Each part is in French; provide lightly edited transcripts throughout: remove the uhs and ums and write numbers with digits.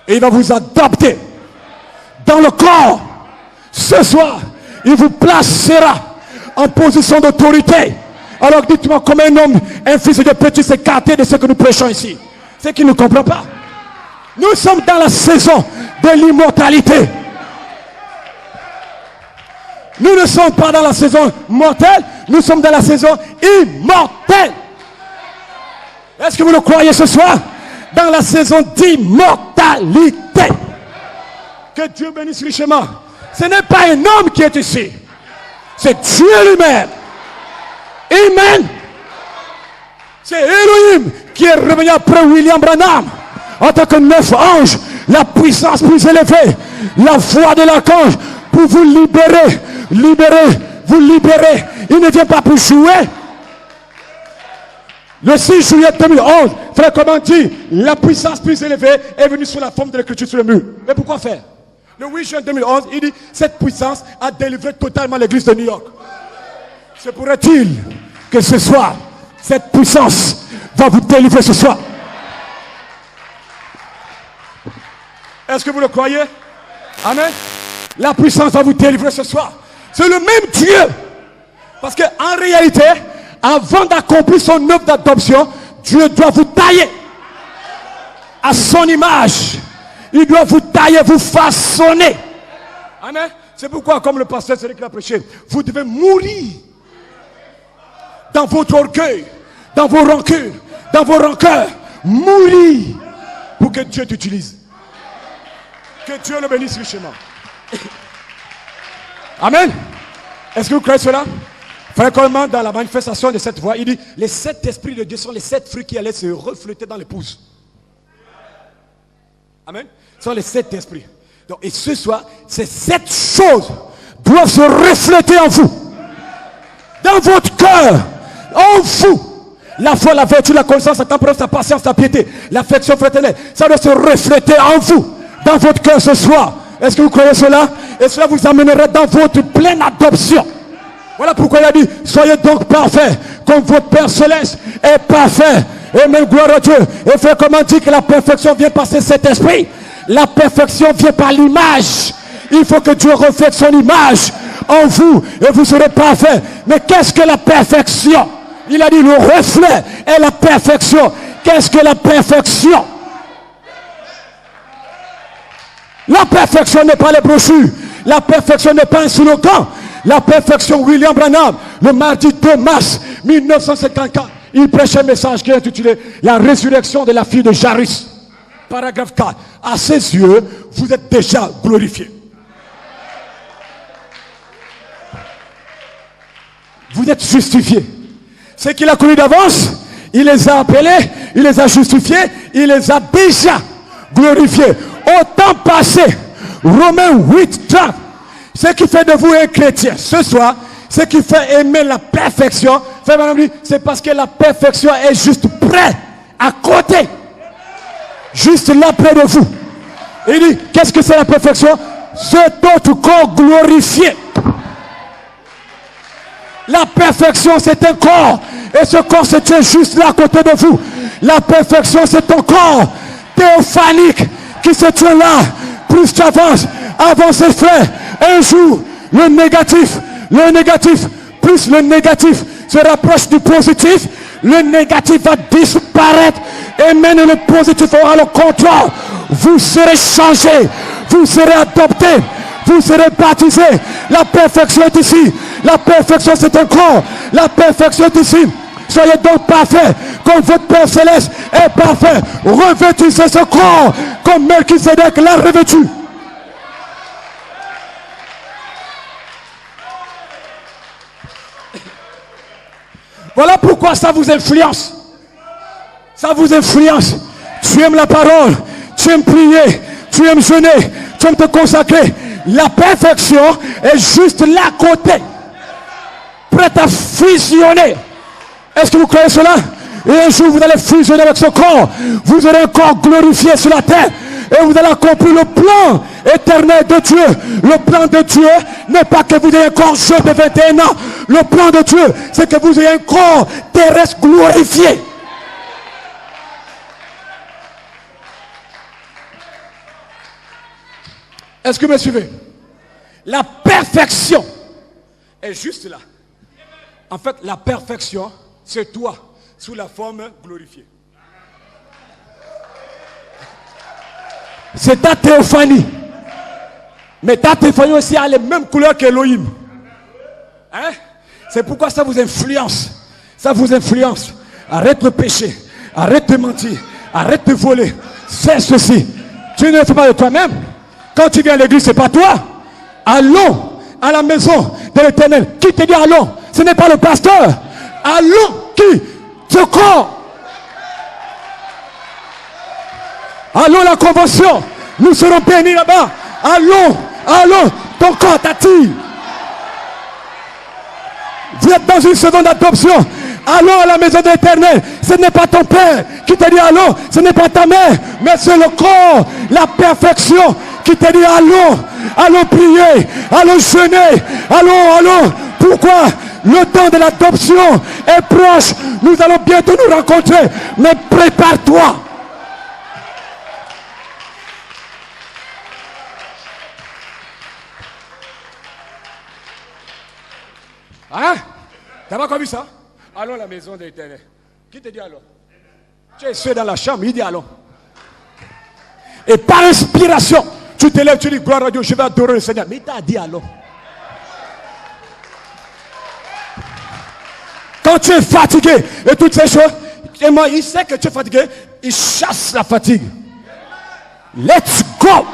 Et il va vous adopter dans le corps. Ce soir, il vous placera en position d'autorité. Alors dites-moi comment un homme, un fils de petit s'écarter de ce que nous prêchons ici. C'est qu'il ne comprend pas. Nous sommes dans la saison de l'immortalité. Nous ne sommes pas dans la saison mortelle, nous sommes dans la saison immortelle. Est-ce que vous le croyez ce soir? Dans la saison d'immortalité. Que Dieu bénisse richement. Ce n'est pas un homme qui est ici. C'est Dieu lui-même. Amen. C'est Elohim qui est revenu après William Branham en tant que 9 anges, la puissance plus élevée, la voix de l'archange pour vous libérer, vous libérer. Il ne vient pas pour jouer. Le 6 juillet 2011, frère, comment dit, la puissance plus élevée est venue sous la forme de l'écriture sur le mur. Mais pourquoi faire? Le 8 juin 2011, il dit, cette puissance a délivré totalement l'église de New York. Se pourrait-il que ce soir, cette puissance va vous délivrer ce soir? Est-ce que vous le croyez? Amen. La puissance va vous délivrer ce soir. C'est le même Dieu. Parce qu'en réalité, avant d'accomplir son œuvre d'adoption, Dieu doit vous tailler à son image. Il doit vous tailler, vous façonner. Amen. C'est pourquoi, comme le pasteur celui qui l'a prêché, vous devez mourir dans votre orgueil, dans vos rancœurs, dans vos rancœurs. Mourir pour que Dieu t'utilise. Que Dieu le bénisse richement. Amen. Est-ce que vous croyez cela? Fréquemment dans la manifestation de cette voix, il dit, les 7 esprits de Dieu sont les 7 fruits qui allaient se refléter dans l'épouse. Amen. Ce sont les 7 esprits. Donc, et ce soir, ces 7 choses doivent se refléter en vous. Dans votre cœur, en vous. La foi, la vertu, la connaissance, la tempérance, la patience, la piété, l'affection fraternelle, ça doit se refléter en vous. Dans votre cœur ce soir. Est-ce que vous croyez cela? Et cela vous amènera dans votre pleine adoption. Voilà pourquoi il a dit, soyez donc parfaits, comme votre Père Céleste est parfait. Amen, gloire à Dieu. Et frère, comment dire que la perfection vient par cet esprit? La perfection vient par l'image. Il faut que Dieu reflète son image en vous et vous serez parfait. Mais qu'est-ce que la perfection? Il a dit, le reflet est la perfection. Qu'est-ce que la perfection? La perfection n'est pas les brochures. La perfection n'est pas un slogan. La perfection, William Branham, le mardi 2 mars 1954, il prêche un message qui est intitulé La résurrection de la fille de Jairus. Paragraphe 4. À ses yeux, vous êtes déjà glorifiés. Vous êtes justifiés. Ce qu'il a connu d'avance, il les a appelés, il les a justifiés, il les a déjà glorifiés. Au temps passé, Romains 8, 30, ce qui fait de vous un chrétien ce soir, ce qui fait aimer la perfection, c'est parce que la perfection est juste près, à côté, juste là près de vous. Il dit, qu'est-ce que c'est la perfection? C'est votre corps glorifié. La perfection, c'est un corps, et ce corps se tient juste là à côté de vous. La perfection, c'est ton corps théophanique qui se tient là. Plus tu avances, avancez frère. Un jour, le négatif, plus le négatif se rapproche du positif, le négatif va disparaître et maintenant le positif aura le contrôle. Vous serez changé, vous serez adopté, vous serez baptisé. La perfection est ici. La perfection c'est un corps. La perfection est ici. Soyez donc parfaits comme votre Père Céleste est parfait. Revêtissez ce corps comme Melchisédek l'a revêtu. Voilà pourquoi ça vous influence. Ça vous influence. Tu aimes la parole, tu aimes prier, tu aimes jeûner, tu aimes te consacrer. La perfection est juste là à côté, prête à fusionner. Est-ce que vous croyez cela? Et un jour vous allez fusionner avec ce corps. Vous aurez un corps glorifié sur la terre. Et vous allez accomplir le plan éternel de Dieu. Le plan de Dieu n'est pas que vous ayez un corps jeune de 21 ans. Le plan de Dieu, c'est que vous ayez un corps terrestre glorifié. Est-ce que vous me suivez? La perfection est juste là. En fait, la perfection, c'est toi, sous la forme glorifiée. C'est ta théophanie. Mais ta théophanie aussi a les mêmes couleurs qu'Elohim. Hein? C'est pourquoi ça vous influence. Ça vous influence. Arrête de pécher. Arrête de mentir. Arrête de voler. C'est ceci. Tu ne le fais pas de toi-même. Quand tu viens à l'église, c'est pas toi. Allons à la maison de l'Éternel. Qui te dit allons? Ce n'est pas le pasteur. Allons qui? Ce corps. Allons à la convention. Nous serons bénis là-bas. Allons, allons. Ton corps t'attire. Vous êtes dans une seconde adoption. Allons à la maison de l'Éternel. Ce n'est pas ton père qui te dit allons. Ce n'est pas ta mère. Mais c'est le corps, la perfection qui te dit allons. Allons prier. Allons jeûner. Allons, allons. Pourquoi? Le temps de l'adoption est proche. Nous allons bientôt nous rencontrer. Mais prépare-toi. Hein? T'as pas encore vu ça? Allons à la maison de l'Éternel. Qui te dit allons? Tu es seul dans la chambre, il dit allons. Et par inspiration, tu te lèves, tu dis gloire à Dieu, je vais adorer le Seigneur. Mais il t'a dit allons. Quand tu es fatigué et toutes ces choses, et moi, il sait que tu es fatigué, il chasse la fatigue. Let's go!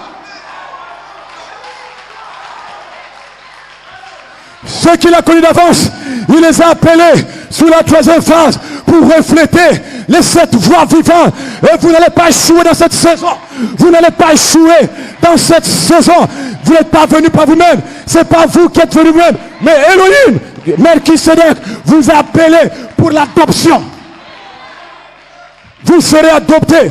Ceux qu'il a connus d'avance, il les a appelés sous la troisième phase pour refléter les 7 voix vivantes. Et vous n'allez pas échouer dans cette saison. Vous n'allez pas échouer dans cette saison. Vous n'êtes pas venu par vous-même. Ce n'est pas vous qui êtes venu vous-même. Mais Elohim, Melchisedec, vous a appelé pour l'adoption. Vous serez adoptés.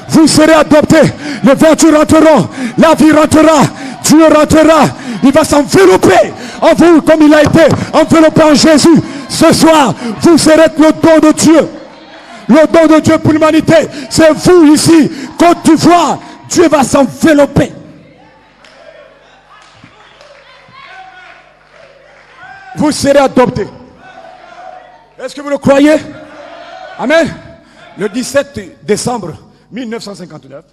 Vous serez adoptés. Les vertus rentreront. La vie rentrera. Dieu rentrera. Il va s'envelopper en vous comme il a été enveloppé en Jésus. Ce soir, vous serez le don de Dieu. Le don de Dieu pour l'humanité. C'est vous ici. Côte d'Ivoire, Dieu va s'envelopper. Vous serez adoptés. Est-ce que vous le croyez? Amen. Le 17 décembre 1959,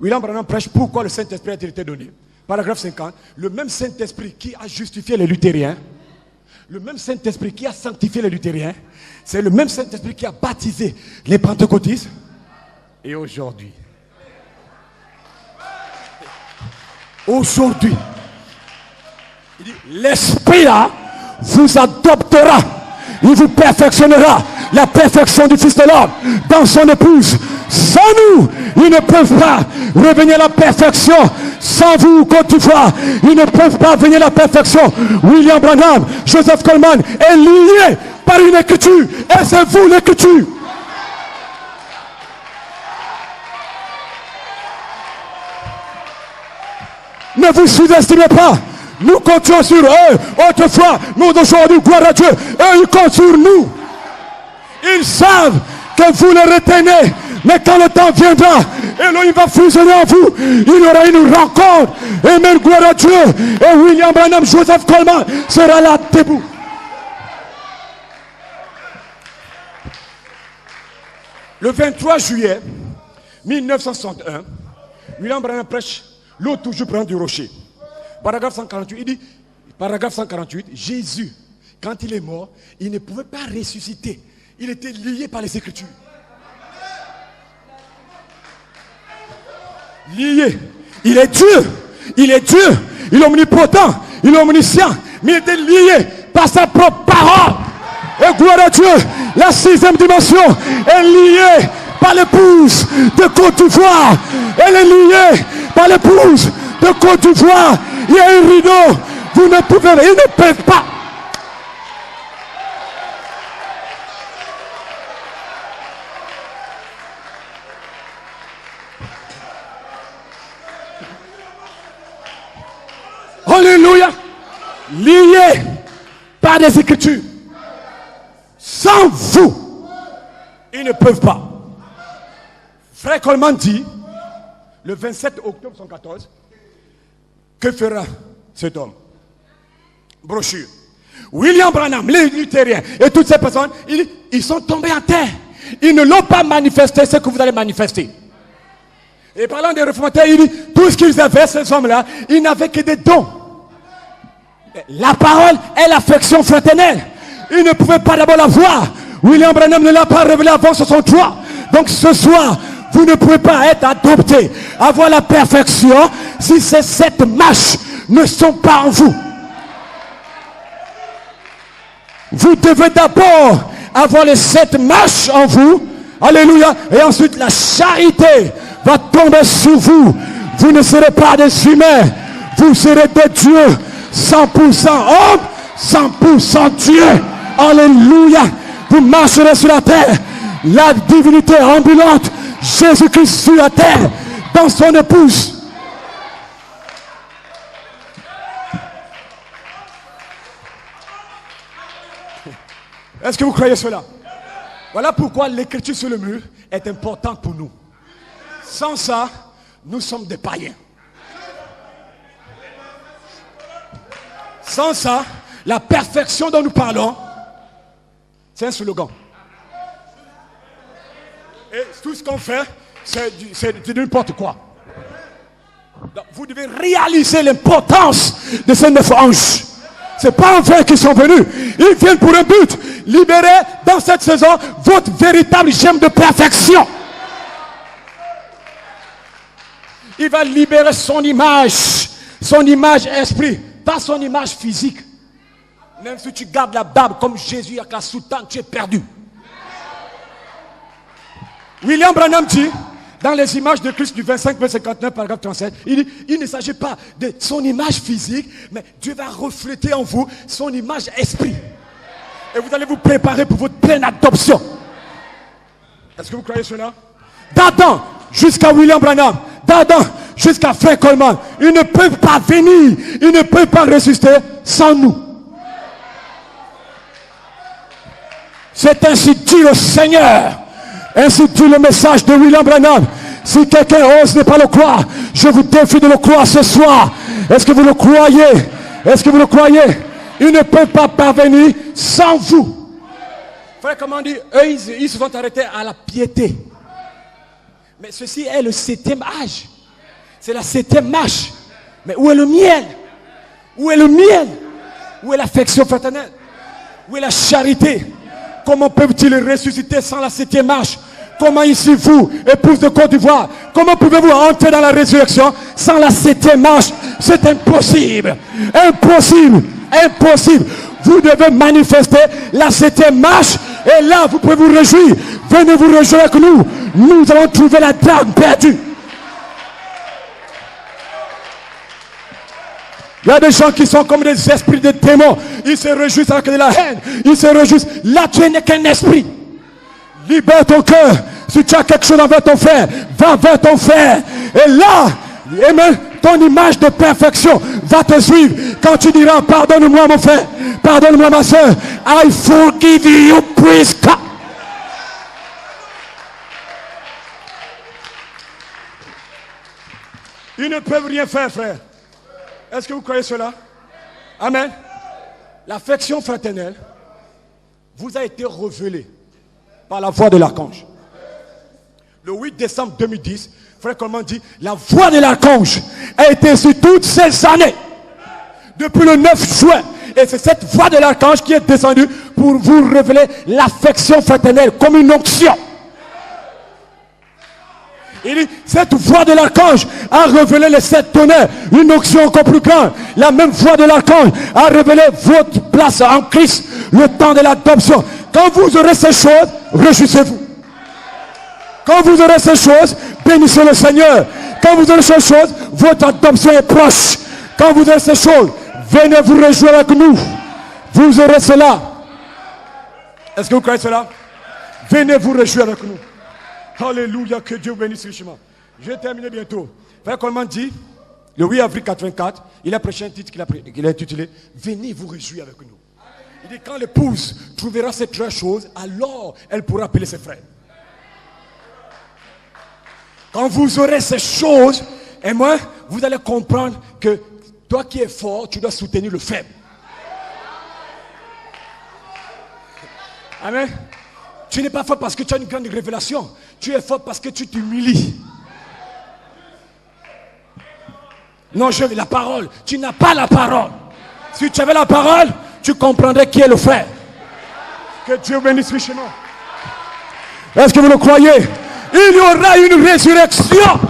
William Branham prêche pourquoi le Saint-Esprit a été donné. Paragraphe 50. Le même Saint-Esprit qui a justifié les luthériens, le même Saint-Esprit qui a sanctifié les luthériens, c'est le même Saint-Esprit qui a baptisé les pentecôtistes. Et aujourd'hui, il dit, l'Esprit là vous adoptera, il vous perfectionnera, la perfection du Fils de l'homme dans son épouse. Sans nous, ils ne peuvent pas revenir à la perfection. Sans vous, Côte d'Ivoire, ils ne peuvent pas venir à la perfection. William Branham, Joseph Coleman est lié par une écriture. Et c'est vous l'écriture. Ne vous sous-estimez pas. Nous comptons sur eux autrefois, mais aujourd'hui, gloire à Dieu. Eux, ils comptent sur nous. Ils savent que vous les retenez. Mais quand le temps viendra, Elohim va fusionner en vous. Il y aura une rencontre. Amen, gloire à Dieu. Et William Branham, Joseph Coleman sera là debout. Le 23 juillet 1961, William Branham prêche l'eau toujours prend du rocher. Paragraphe 148, il dit, paragraphe 148, Jésus, quand il est mort, il ne pouvait pas ressusciter. Il était lié par les Écritures. Lié. Il est Dieu. Il est Dieu. Il est omnipotent. Il est omniscient. Mais il était lié par sa propre parole. Et gloire à Dieu. La 6e dimension est liée par l'épouse de Côte d'Ivoire. Elle est liée par l'épouse de Côte d'Ivoire. Il y a un rideau. Vous ne pouvez, ils ne peuvent pas. Alléluia. Lié par des Écritures. Sans vous, ils ne peuvent pas. Frère Coleman dit, le 27 octobre 1914, Que fera cet homme? Brochure. William Branham, les luthériens et toutes ces personnes, ils sont tombés à terre. Ils ne l'ont pas manifesté ce que vous allez manifester. Et parlant des réformateurs, il dit, tout ce qu'ils avaient, ces hommes-là, ils n'avaient que des dons. La parole est l'affection fraternelle. Ils ne pouvaient pas d'abord la voir. William Branham ne l'a pas révélé avant 63. Donc ce soir, vous ne pouvez pas être adopté, avoir la perfection, si ces 7 marches ne sont pas en vous. Vous devez d'abord avoir les 7 marches en vous. Alléluia. Et ensuite la charité va tomber sur vous. Vous ne serez pas des humains. Vous serez des dieux. 100% homme, 100% Dieu. Alléluia. Vous marcherez sur la terre. La divinité ambulante. Jésus-Christ sur la terre. Dans son épouse. Est-ce que vous croyez cela? Voilà pourquoi l'écriture sur le mur est importante pour nous. Sans ça, nous sommes des païens. Sans ça, la perfection dont nous parlons, c'est un slogan. Et tout ce qu'on fait, c'est n'importe quoi. Donc, vous devez réaliser l'importance de ces 9 anges. Ce n'est pas en vain qu'ils sont venus. Ils viennent pour un but. Libérer dans cette saison votre véritable gemme de perfection. Il va libérer son image esprit, pas son image physique. Même si tu gardes la barbe comme Jésus avec la soutane, tu es perdu. William Branham dit, dans les images de Christ du 25, verset 59, paragraphe 37, il dit, il ne s'agit pas de son image physique, mais Dieu va refléter en vous son image esprit. Et vous allez vous préparer pour votre pleine adoption. Est-ce que vous croyez cela? D'Adam jusqu'à William Branham, d'Adam jusqu'à Frère Coleman, ils ne peuvent pas venir, ils ne peuvent pas ressusciter sans nous. C'est ainsi dit le Seigneur. Ainsi dit le message de William Branham. Si quelqu'un ose ne pas le croire, je vous défie de le croire ce soir. Est-ce que vous le croyez? Est-ce que vous le croyez? Ils ne peuvent pas parvenir sans vous. Frère, comment dire? Eux, ils se sont arrêtés à la piété. Mais ceci est le 7e âge. C'est la 7e marche. Mais où est le miel? Où est le miel? Où est l'affection fraternelle? Où est la charité? Comment peuvent-ils ressusciter sans la 7e marche? Comment ici vous, épouse de Côte d'Ivoire, comment pouvez-vous entrer dans la résurrection sans la 7e marche? C'est impossible. Impossible. Impossible. Vous devez manifester la 7e marche et là vous pouvez vous réjouir. Venez vous réjouir avec nous. Nous allons trouver la dame perdue. Il y a des gens qui sont comme des esprits de démons. Ils se réjouissent avec de la haine. Ils se réjouissent. Là, tu n'es qu'un esprit. Libère ton cœur. Si tu as quelque chose envers ton frère, va vers ton frère. Et là, ton image de perfection va te suivre. Quand tu diras, pardonne-moi mon frère, pardonne-moi ma soeur. I forgive you, praise God. Ils ne peuvent rien faire, frère. Est-ce que vous croyez cela? Amen. L'affection fraternelle vous a été révélée par la voix de l'archange. Le 8 décembre 2010, frère Coleman dit, la voix de l'archange a été sur toutes ces années, depuis le 9 juin. Et c'est cette voix de l'archange qui est descendue pour vous révéler l'affection fraternelle comme une onction. Il dit, cette voix de l'archange a révélé les 7 tonnerres, une onction encore plus grande. La même voix de l'archange a révélé votre place en Christ, le temps de l'adoption. Quand vous aurez ces choses, réjouissez-vous. Quand vous aurez ces choses, bénissez le Seigneur. Quand vous aurez ces choses, votre adoption est proche. Quand vous aurez ces choses, venez vous réjouir avec nous. Vous aurez cela. Est-ce que vous croyez cela? Venez vous réjouir avec nous. Alléluia, que Dieu bénisse richement. Je vais terminer bientôt. Frère Coleman dit, le 8 avril 84, il a prêché un titre qu'il a intitulé « Venez vous réjouir avec nous ». Il dit, quand l'épouse trouvera ces 3 choses, alors elle pourra appeler ses frères. Quand vous aurez ces choses, et moi, vous allez comprendre que toi qui es fort, tu dois soutenir le faible. Amen. Tu n'es pas fort parce que tu as une grande révélation. Tu es fort parce que tu t'humilies. Non, je veux la parole. Tu n'as pas la parole. Si tu avais la parole, tu comprendrais qui est le frère. Que Dieu bénisse richement. Est-ce que vous le croyez? Il y aura une résurrection.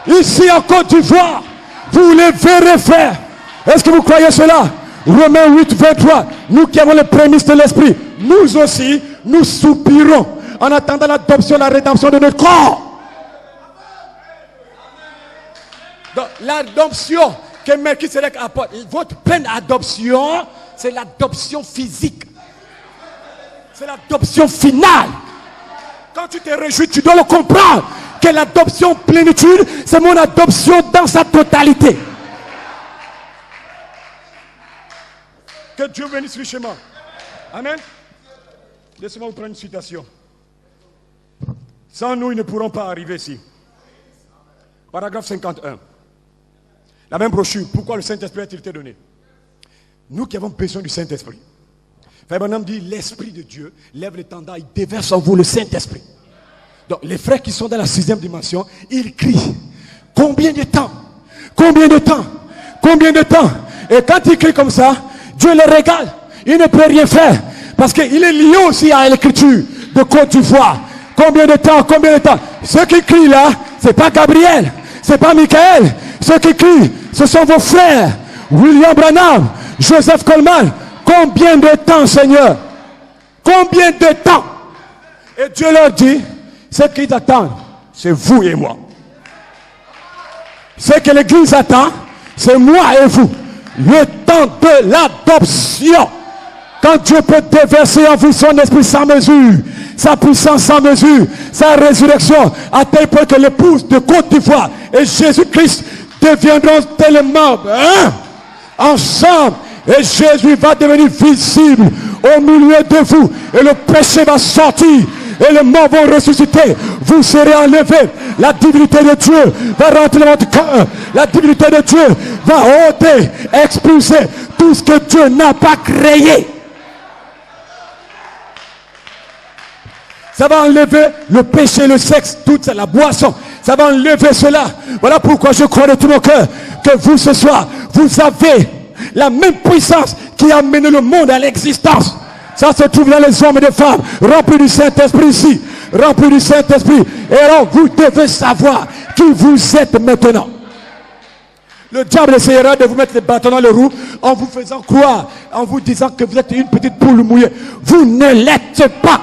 Ici en Côte d'Ivoire. Vous les verrez faire. Est-ce que vous croyez cela? Romains 8, 23. Nous qui avons les prémices de l'esprit, nous aussi, nous soupirons en attendant l'adoption, la rédemption de notre corps. Donc, l'adoption que Melchisedec apporte, votre pleine adoption, c'est l'adoption physique. C'est l'adoption finale. Quand tu te réjouis, tu dois le comprendre. Que l'adoption plénitude, c'est mon adoption dans sa totalité. Que Dieu bénisse richement. Amen. Laissez-moi vous prendre une citation. Sans nous, ils ne pourront pas arriver ici. Paragraphe 51. La même brochure. Pourquoi le Saint-Esprit a-t-il été donné? Nous qui avons besoin du Saint-Esprit. Frère Branham dit, l'Esprit de Dieu lève l'étendard, il déverse en vous le Saint-Esprit. Donc les frères qui sont dans la 6e dimension, ils crient. Combien de temps? Combien de temps? Combien de temps? Et quand ils crient comme ça, Dieu les régale. Il ne peut rien faire. Parce qu'il est lié aussi à l'écriture de Côte d'Ivoire. Combien de temps? Combien de temps? Ceux qui crient là, c'est pas Gabriel, c'est pas Michael. Ceux qui crient, ce sont vos frères. William Branham, Joseph Coleman. Combien de temps, Seigneur? Combien de temps? Et Dieu leur dit, ce qu'ils attendent, c'est vous et moi. Ce que l'Église attend, c'est moi et vous. Le temps de l'adoption. Quand Dieu peut déverser en vous son esprit sans mesure, sa puissance sans mesure, sa résurrection, à tel point que l'épouse de Côte d'Ivoire et Jésus-Christ deviendront tellement ensemble. Et Jésus va devenir visible au milieu de vous. Et le péché va sortir. Et les morts vont ressusciter. Vous serez enlevés. La divinité de Dieu va rentrer dans votre cœur. La divinité de Dieu va ôter, expulser tout ce que Dieu n'a pas créé. Ça va enlever le péché, le sexe, toute la boisson. Ça va enlever cela. Voilà pourquoi je crois de tout mon cœur que vous ce soir, vous avez la même puissance qui a amené le monde à l'existence. Ça se trouve dans les hommes et les femmes remplis du Saint-Esprit ici, remplis du Saint-Esprit. Et alors vous devez savoir qui vous êtes maintenant. Le diable essayera de vous mettre les bâtons dans les roues en vous faisant croire, en vous disant que vous êtes une petite poule mouillée. Vous ne l'êtes pas.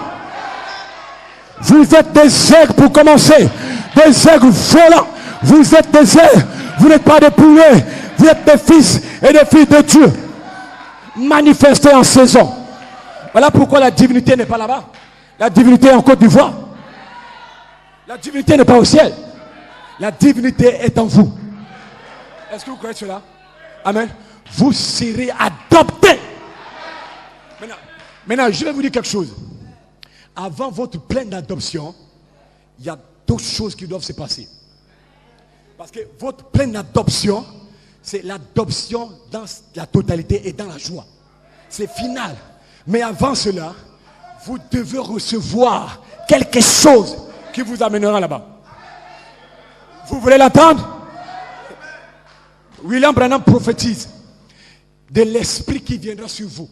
Vous êtes des aigles pour commencer, des aigles volants. Vous êtes des aigles, vous n'êtes pas des poulets. Vous êtes des fils et des filles de Dieu, manifestés en saison. Voilà pourquoi la divinité n'est pas là-bas. La divinité est en Côte d'Ivoire. La divinité n'est pas au ciel. La divinité est en vous. Est-ce que vous croyez cela? Amen. Vous serez adoptés. Maintenant, je vais vous dire quelque chose. Avant votre pleine adoption, il y a d'autres choses qui doivent se passer. Parce que votre pleine adoption, c'est l'adoption dans la totalité et dans la joie. C'est final. Mais avant cela, vous devez recevoir quelque chose qui vous amènera là-bas. Vous voulez l'entendre? William Branham prophétise de l'esprit qui viendra sur vous.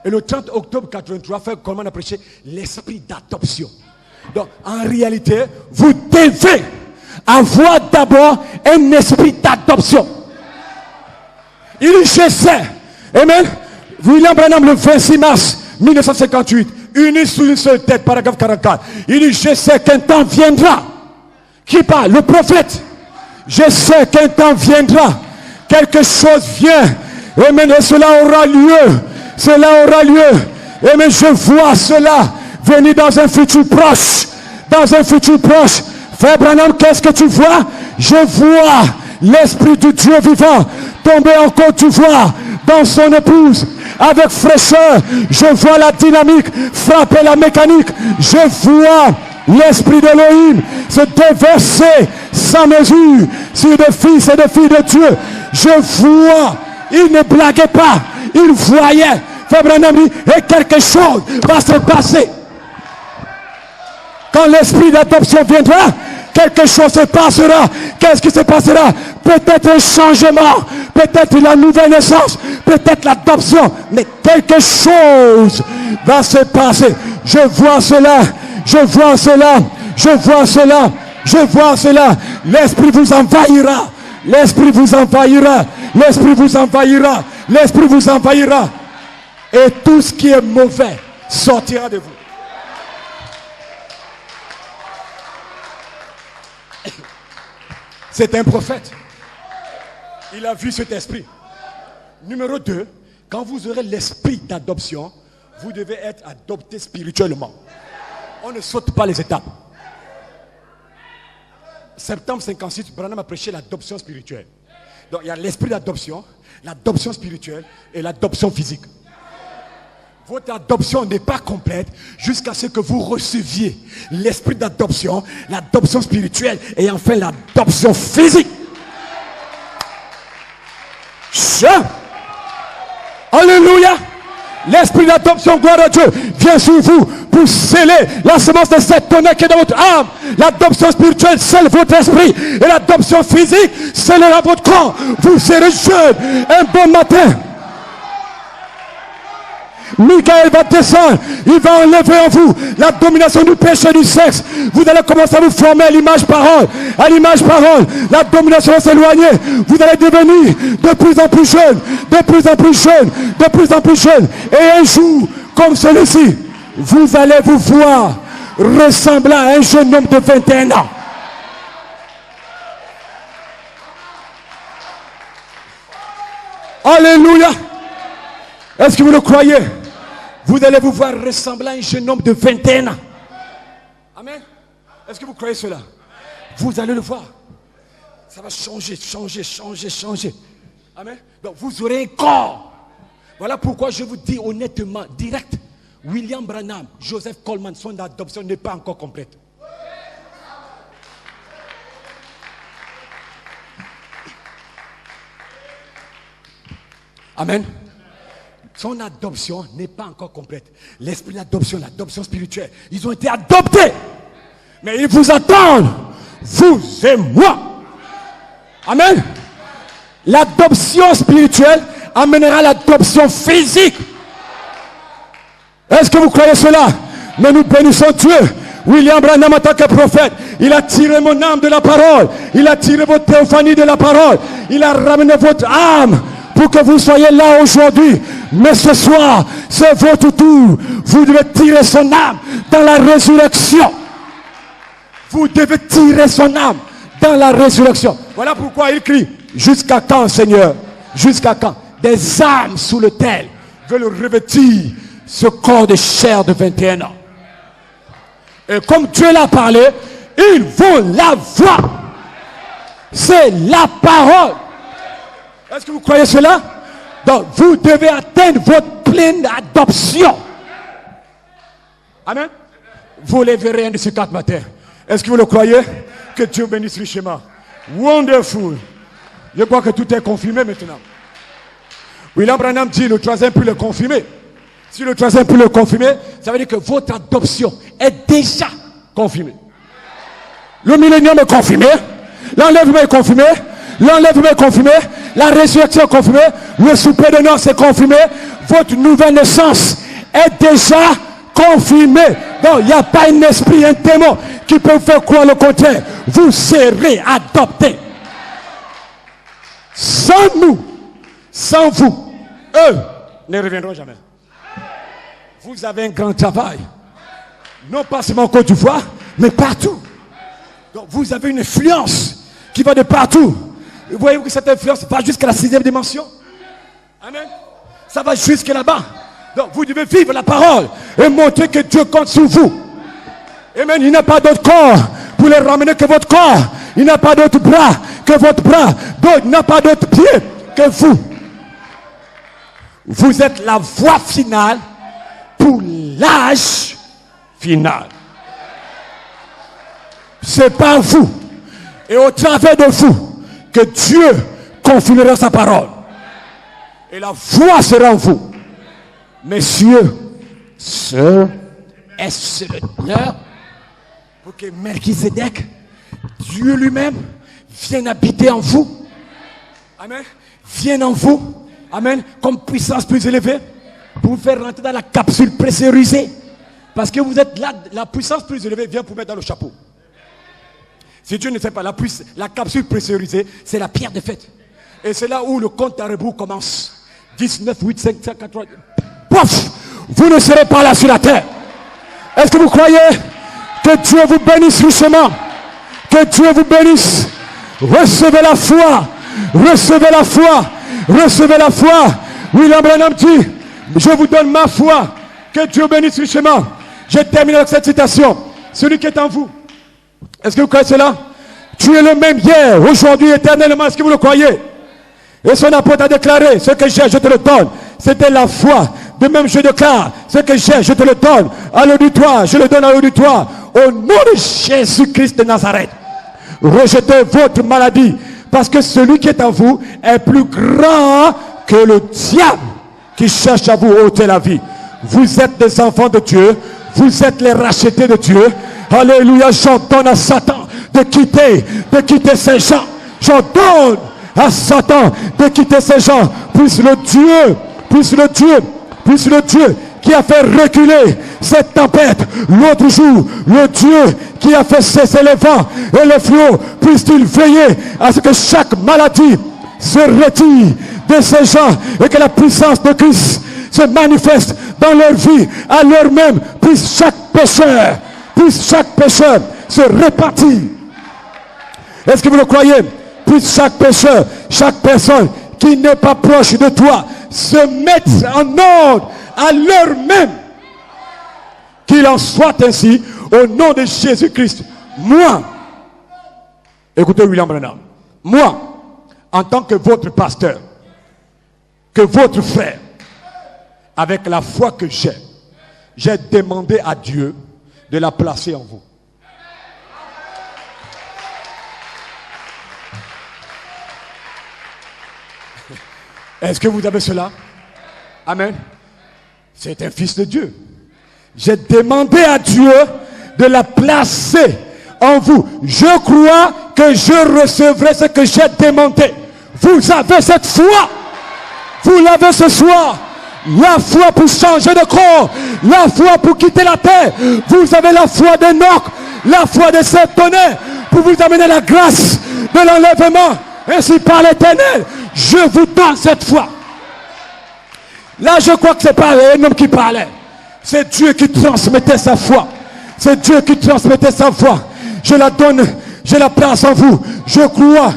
Et le 30 octobre 83, Frère Coleman a prêché l'esprit d'adoption. Donc, en réalité, vous devez avoir d'abord un esprit d'adoption. Il dit, je sais. Amen. William Branham, le 26 mars 1958, unis sous une seule tête, paragraphe 44. Il dit, je sais qu'un temps viendra. Qui parle? Le prophète. Je sais qu'un temps viendra. Quelque chose vient. Amen. Et cela aura lieu. Cela aura lieu. Amen. Je vois cela venir dans un futur proche. Dans un futur proche. Frère Branham, qu'est-ce que tu vois? Je vois l'Esprit du Dieu vivant tomber en Côte d'Ivoire dans son épouse avec fraîcheur. Je vois la dynamique frapper la mécanique. Je vois l'esprit d'Élohim se déverser sans mesure sur des fils et des filles de Dieu. Je vois, il ne blaguait pas, il voyait. Frère Branham dit, et quelque chose va se passer. Quand l'esprit d'adoption viendra, quelque chose se passera. Qu'est-ce qui se passera? Peut-être un changement, peut-être la nouvelle naissance, peut-être l'adoption, mais quelque chose va se passer. Je vois cela, je vois cela, je vois cela, je vois cela. L'esprit vous envahira, l'esprit vous envahira, l'esprit vous envahira, l'esprit vous envahira. Et tout ce qui est mauvais sortira de vous. C'est un prophète. Il a vu cet esprit. Numéro 2, quand vous aurez l'esprit d'adoption, vous devez être adopté spirituellement. On ne saute pas les étapes. Septembre 56, Branham a prêché l'adoption spirituelle. Donc il y a l'esprit d'adoption, l'adoption spirituelle et l'adoption physique. Votre adoption n'est pas complète jusqu'à ce que vous receviez l'esprit d'adoption, l'adoption spirituelle et enfin l'adoption physique. Alléluia. L'esprit d'adoption, gloire à Dieu, vient sur vous pour sceller la semence de cette tonnerre qui est dans votre âme. L'adoption spirituelle scelle votre esprit et l'adoption physique scellera votre corps. Vous serez jeune un bon matin. Michael va descendre, il va enlever en vous la domination du péché et du sexe. Vous allez commencer à vous former à l'image parole. À l'image parole, la domination va s'éloigner. Vous allez devenir de plus en plus jeune, de plus en plus jeune, de plus en plus jeune. Et un jour, comme celui-ci, vous allez vous voir ressembler à un jeune homme de 21 ans. Alléluia. Est-ce que vous le croyez? Vous allez vous voir ressembler à un jeune homme de 21 ans. Amen. Est-ce que vous croyez cela? Vous allez le voir. Ça va changer, changer, changer, changer. Amen. Donc vous aurez un corps. Voilà pourquoi je vous dis honnêtement, direct. William Branham, Joseph Coleman, son adoption n'est pas encore complète. Amen. Son adoption n'est pas encore complète. L'esprit d'adoption, l'adoption spirituelle, ils ont été adoptés. Mais ils vous attendent, vous et moi. Amen. L'adoption spirituelle amènera l'adoption physique. Est-ce que vous croyez cela? Mais nous bénissons Dieu. William Branham en tant que prophète, il a tiré mon âme de la parole. Il a tiré votre théophanie de la parole. Il a ramené votre âme pour que vous soyez là aujourd'hui. Mais ce soir, c'est votre tour. Vous devez tirer son âme dans la résurrection. Vous devez tirer son âme dans la résurrection. Voilà pourquoi il crie, jusqu'à quand, Seigneur? Jusqu'à quand? Des âmes sous le tel veulent revêtir ce corps de chair de 21 ans. Et comme Dieu l'a parlé, ils vont la voir. C'est la parole. Est-ce que vous croyez cela? Donc vous devez atteindre votre pleine adoption. Amen. Vous les verrez un de ces 4 matins. Est-ce que vous le croyez? Que Dieu bénisse richement. Wonderful. Je crois que tout est confirmé maintenant. William Branham dit le 3e peut le confirmer. Si le 3e peut le confirmer, ça veut dire que votre adoption est déjà confirmée. Le millénium est confirmé. L'enlèvement est confirmé. L'enlèvement est confirmé. La résurrection est confirmée. Le souper de noces est confirmé. Votre nouvelle naissance est déjà confirmée. Donc il n'y a pas un esprit, un démon qui peut faire croire le contraire. Vous serez adoptés. Sans nous, sans vous, eux ne reviendront jamais. Vous avez un grand travail. Non pas seulement en Côte d'Ivoire, mais partout. Donc vous avez une influence qui va de partout. Vous voyez que cette influence va jusqu'à la 6e dimension. Amen. Ça va jusque là-bas. Donc vous devez vivre la parole et montrer que Dieu compte sur vous. Amen. Il n'y a pas d'autre corps pour les ramener que votre corps. Il n'y a pas d'autre bras que votre bras. Donc il n'y a pas d'autre pied que vous. Vous êtes la voie finale pour l'âge final. C'est par vous et au travers de vous que Dieu confirmera sa parole. Et la foi sera en vous. Messieurs, ce est l'honneur pour que Melchizedek, Dieu lui-même, vienne habiter en vous. Amen. Vienne en vous. Amen. Comme puissance plus élevée. Pour vous faire rentrer dans la capsule pressurisée. Parce que vous êtes là, la puissance plus élevée vient pour mettre dans le chapeau. Si Dieu ne sait pas, la capsule pressurisée, c'est la pierre de fête. Et c'est là où le compte à rebours commence. 19, 8, 5, 5, 4, 3. Pouf! Vous ne serez pas là sur la terre. Est-ce que vous croyez que Dieu vous bénisse richement? Que Dieu vous bénisse. Recevez la foi. Recevez la foi. Recevez la foi. William Branham dit, je vous donne ma foi. Que Dieu bénisse richement. Je termine avec cette citation. Celui qui est en vous. Est-ce que vous croyez cela? Tu es le même hier, aujourd'hui, éternellement. Est-ce que vous le croyez? Et son apôtre a déclaré, ce que j'ai, je te le donne. C'était la foi. De même, je déclare, ce que j'ai, je te le donne. À l'auditoire, je le donne à l'auditoire. Au nom de Jésus-Christ de Nazareth. Rejetez votre maladie. Parce que celui qui est en vous est plus grand que le diable qui cherche à vous ôter la vie. Vous êtes des enfants de Dieu. Vous êtes les rachetés de Dieu. Alléluia. J'ordonne à Satan de quitter ces gens. J'ordonne à Satan de quitter ces gens. Puisse le Dieu qui a fait reculer cette tempête l'autre jour, le Dieu qui a fait cesser les vents et les flots, puisse-t-il veiller à ce que chaque maladie se retire de ces gens et que la puissance de Christ se manifeste dans leur vie, à leur même, puisse chaque pécheur se répartir. Est-ce que vous le croyez? Puisse chaque pécheur, chaque personne qui n'est pas proche de toi se mettre en ordre à l'heure même. Qu'il en soit ainsi au nom de Jésus-Christ. Moi, écoutez William Branham, moi, en tant que votre pasteur, que votre frère, avec la foi que j'ai demandé à Dieu de la placer en vous. Est-ce que vous avez cela? Amen. C'est un fils de Dieu. J'ai demandé à Dieu de la placer en vous. Je crois que je recevrai ce que j'ai demandé. Vous avez cette foi. Vous l'avez ce soir. La foi pour changer de corps. La foi pour quitter la terre. Vous avez la foi d'Enoch. La foi de cet tonnerre pour vous amener la grâce de l'enlèvement. Ainsi par l'Éternel. Je vous donne cette foi. Là, je crois que ce n'est pas un homme qui parlait. C'est Dieu qui transmettait sa foi. C'est Dieu qui transmettait sa foi. Je la donne, je la place en vous. Je crois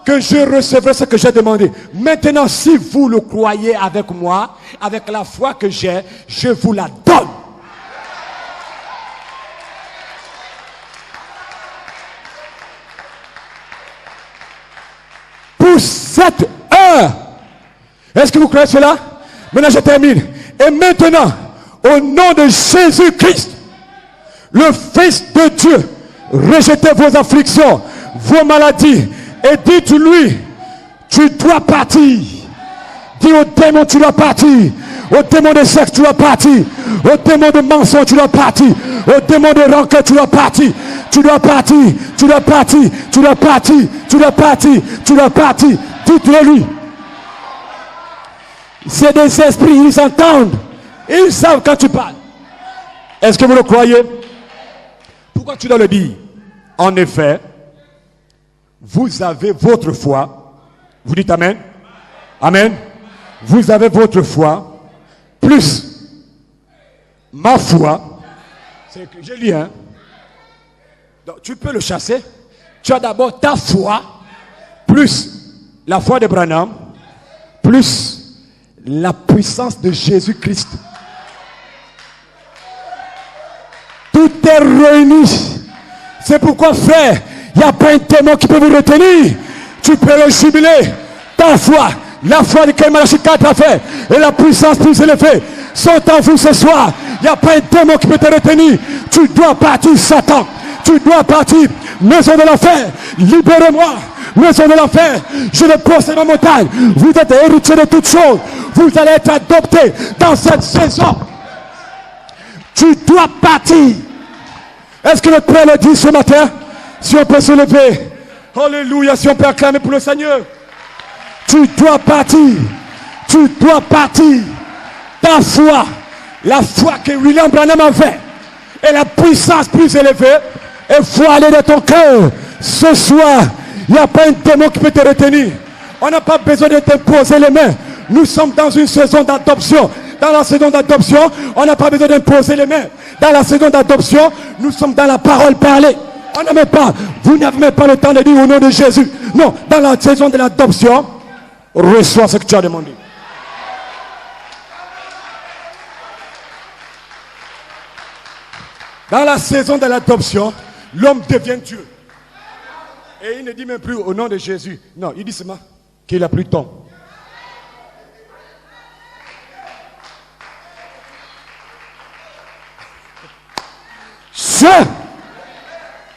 que je recevrai ce que j'ai demandé. Maintenant, si vous le croyez avec moi, avec la foi que j'ai, je vous la donne. Pour cette heure. Est-ce que vous croyez cela? Maintenant, je termine. Et maintenant, au nom de Jésus-Christ, le Fils de Dieu, rejetez vos afflictions, vos maladies, et dites-lui, tu dois partir. Dis au démon, tu dois partir. Au démon de sexe, tu dois partir. Au démon de mensonge, tu dois partir. Au démon de rancœur, tu dois partir. Tu dois partir. Tu dois partir. Tu dois partir. Tu dois partir. Tu dois partir. Dites-le lui. C'est des esprits, ils entendent. Ils savent quand tu parles. Est-ce que vous le croyez? Pourquoi tu dois le dire? En effet, vous avez votre foi. Vous dites Amen? Amen. Vous avez votre foi. Plus ma foi. C'est que je lis, hein? Donc, tu peux le chasser. Tu as d'abord ta foi. Plus la foi de Branham. Plus la puissance de Jésus-Christ. Tout est réuni. C'est pourquoi, frère, il n'y a pas un témoin qui peut vous retenir. Tu peux le jubiler. Ta foi, la foi de Malachi 4 a fait, et la puissance plus élevée sont en vous ce soir. Il n'y a pas un témoin qui peut te retenir. Tu dois partir, Satan. Tu dois partir. Maison de l'enfer, libérez-moi. Maison de l'enfer, je dépose ma montagne. Vous êtes héritiers de toutes choses. Vous allez être adoptés dans cette saison. Tu dois partir. Est-ce que notre Père le dit ce matin? Si on peut se lever. Alléluia, si on peut acclamer pour le Seigneur. Tu dois partir. Tu dois partir. Ta foi, la foi que William Branham avait, et la puissance plus élevée, il faut aller dans ton cœur. Ce soir, il n'y a pas un démon qui peut te retenir. On n'a pas besoin de t'imposer les mains. Nous sommes dans une saison d'adoption. Dans la saison d'adoption, on n'a pas besoin d'imposer les mains. Dans la saison d'adoption, nous sommes dans la parole parlée. On n'a même pas, vous n'avez même pas le temps de dire au nom de Jésus. Non, dans la saison de l'adoption, reçois ce que tu as demandé. Dans la saison de l'adoption, l'homme devient Dieu. Et il ne dit même plus au nom de Jésus. Non, il dit seulement qu'il a plus de temps.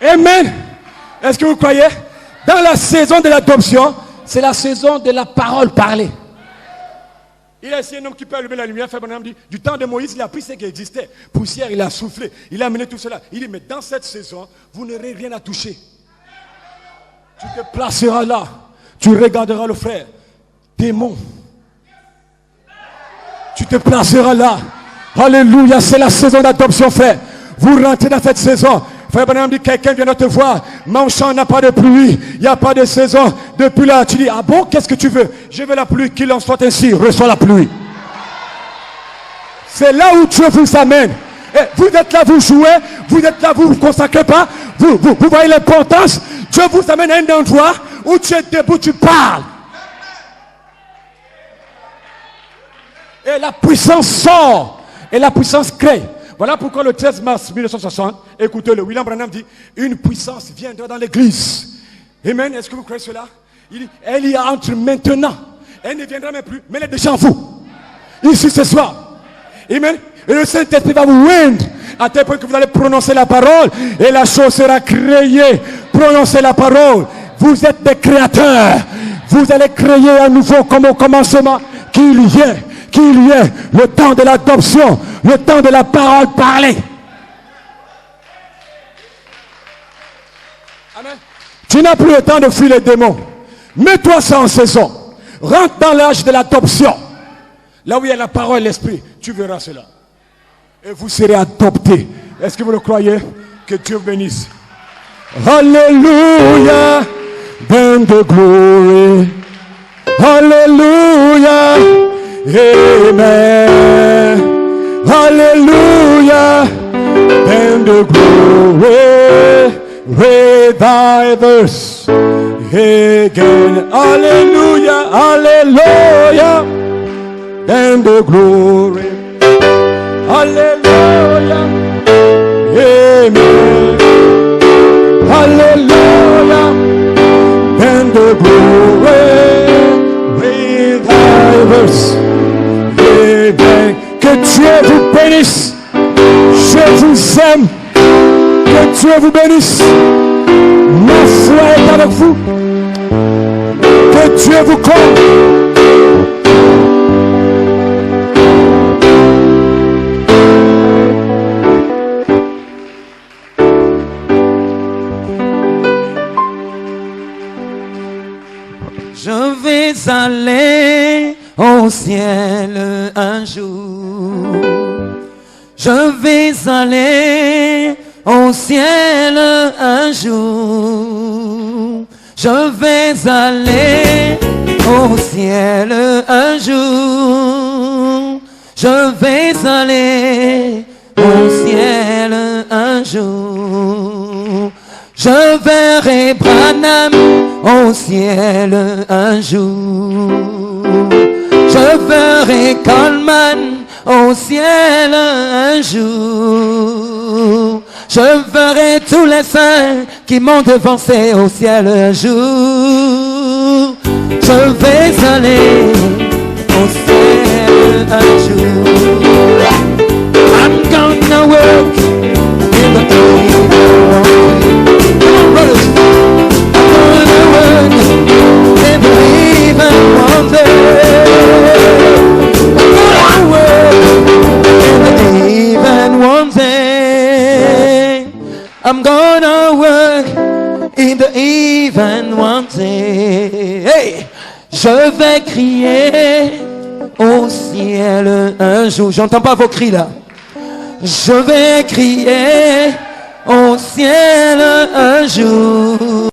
Amen. Est-ce que vous croyez? Dans la saison de l'adoption, c'est la saison de la parole parlée. Il a essayé un homme qui peut allumer la lumière. Dit, du temps de Moïse, il a pris ce qui existait. Poussière, il a soufflé. Il a amené tout cela. Il dit, mais dans cette saison, vous n'aurez rien à toucher. Tu te placeras là. Tu regarderas le frère. Démon. Tu te placeras là. Alléluia, c'est la saison d'adoption, frère. Vous rentrez dans cette saison. Frère Branham dit, quelqu'un vient de te voir. Mon champ n'a pas de pluie. Il n'y a pas de saison. Depuis là, tu dis, ah bon, qu'est-ce que tu veux? Je veux la pluie, qu'il en soit ainsi. Reçois la pluie. C'est là où Dieu vous amène. Et vous êtes là, vous jouez. Vous êtes là, vous ne vous consacrez pas. Vous voyez l'importance. Dieu vous amène à un endroit où tu es debout, tu parles. Et la puissance sort. Et la puissance crée. Voilà pourquoi le 13 mars 1960, écoutez-le, William Branham dit, une puissance viendra dans l'église. Amen, est-ce que vous croyez cela? Il dit, elle y entre maintenant. Elle ne viendra même plus, mais elle est déjà en vous. Ici ce soir. Amen. Et le Saint-Esprit va vous rendre à tel point que vous allez prononcer la parole et la chose sera créée. Prononcez la parole. Vous êtes des créateurs. Vous allez créer à nouveau comme au commencement qu'il y ait le temps de l'adoption, le temps de la parole parlée. Amen. Tu n'as plus le temps de fuir les démons. Mets-toi ça en saison. Rentre dans l'âge de l'adoption. Là où il y a la parole et l'esprit, tu verras cela. Et vous serez adoptés. Est-ce que vous le croyez? Que Dieu vous bénisse. Alléluia. Then the glory. Alléluia. Amen. Hallelujah. And the glory revivers again. Hallelujah. Hallelujah. And the glory. Hallelujah. Amen. Hallelujah. And the glory revivers. Que Dieu vous bénisse. Je vous aime. Que Dieu vous bénisse. Ma foi est avec vous. Que Dieu vous comble. Je vais aller au ciel un jour. Je vais aller au ciel un jour. Je vais aller au ciel un jour. Je vais aller au ciel un jour. Je verrai Branham au ciel un jour. Je verrai Coleman au ciel un jour. Je verrai tous les saints qui m'ont devancé au ciel un jour. Je vais aller au ciel un jour. I'm gonna work in the kingdom. crier. Hey! Je vais crier au ciel un jour. J'entends pas vos cris là. Je vais crier au ciel un jour.